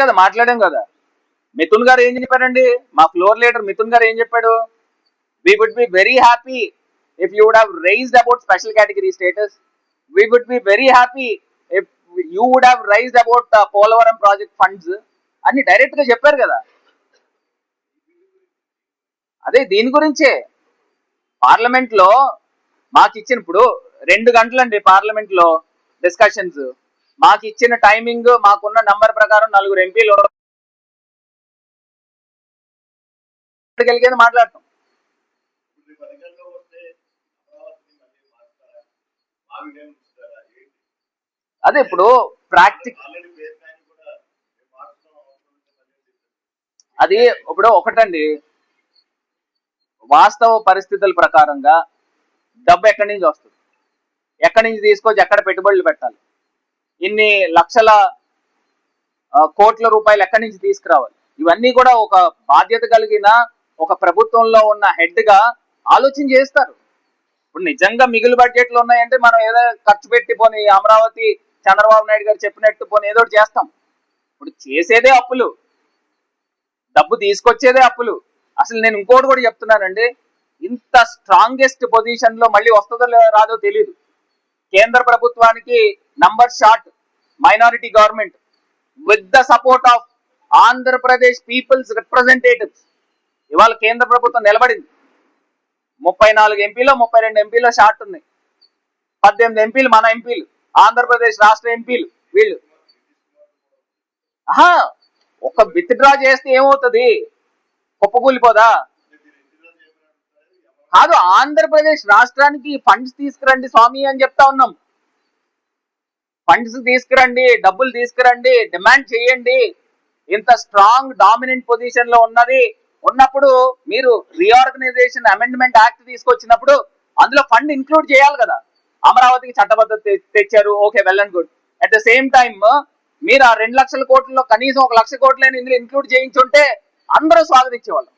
కదా మాట్లాడాం కదా. మిథున్ గారు ఏం చెప్పారండి, మా ఫ్లోర్ లీడర్ మిథున్ గారు ఏం చెప్పాడు, we would be very happy if you would have raised about special category status. We would be very happy if you would have raised about Polavaram project funds అని డైరెక్ట్ గా చెప్పారు కదా. అదే దీని గురించే పార్లమెంట్ లో మాకు ఇచ్చిన, ఇప్పుడు 2 గంటలండి పార్లమెంట్ లో డిస్కషన్స్. మాకు ఇచ్చిన టైమింగ్, మాకున్న నంబర్ ప్రకారం 4 ఎంపీలు కలిగేది మాట్లాడతాం. అదే ఇప్పుడు అది ఇప్పుడు ఒకటండి, వాస్తవ పరిస్థితుల ప్రకారంగా డబ్బు ఎక్కడి నుంచి వస్తుంది, ఎక్కడి నుంచి తీసుకొచ్చి ఎక్కడ పెట్టుబడులు పెట్టాలి, ఇన్ని లక్షల కోట్ల రూపాయలు ఎక్కడి నుంచి తీసుకురావాలి, ఇవన్నీ కూడా ఒక బాధ్యత కలిగిన ఒక ప్రభుత్వంలో ఉన్న హెడ్ గా ఆలోచన చేస్తారు. ఇప్పుడు నిజంగా మిగులు బడ్జెట్లు ఉన్నాయంటే మనం ఏదో ఖర్చు పెట్టి పోనీ అమరావతి చంద్రబాబు నాయుడు గారు చెప్పినట్టు పోనీ ఏదో చేస్తాం. ఇప్పుడు చేసేదే అప్పులు, డబ్బు తీసుకొచ్చేదే అప్పులు. అసలు నేను ఇంకోటి కూడా చెప్తున్నానండి, ఇంత స్ట్రాంగెస్ట్ పొజిషన్ లో మళ్ళీ వస్తుందో రాదో తెలియదు. కేంద్ర ప్రభుత్వానికి number short minority government with the support of Andhra Pradesh peoples representatives ఇవాళ కేంద్ర ప్రభుత్వం నిలబడింది. 34 ఎంపీలో 32 ఎంపీలో షార్ట్ ఉన్నాయి, 18 ఎంపీలు మన ఎంపీలు, ఆంధ్రప్రదేశ్ రాష్ట్ర ఎంపీలు వీళ్ళు. ఒక విత్డ్రా చేస్తే ఏమవుతుంది, కుప్పకూలిపోదా? కాదు, ఆంధ్రప్రదేశ్ రాష్ట్రానికి ఫండ్స్ తీసుకురండి స్వామి అని చెప్తా ఉన్నాం. ఫండ్స్ తీసుకురండి, డబ్బులు తీసుకురండి, డిమాండ్ చేయండి. ఇంత స్ట్రాంగ్ డామినెంట్ పొజిషన్ లో ఉన్నప్పుడు మీరు రీఆర్గనైజేషన్ అమెండ్మెంట్ యాక్ట్ తీసుకొచ్చినప్పుడు అందులో ఫండ్ ఇంక్లూడ్ చేయాలి కదా. అమరావతికి చట్టబద్ధత తెచ్చారు, okay, well and good. At the same time మీరు ఆ 2 లక్షల కోట్లలో కనీసం 1 లక్ష కోట్లని ఇందులో ఇంక్లూడ్ చేయించుంటే అందరూ స్వాగతించేవాళ్ళు.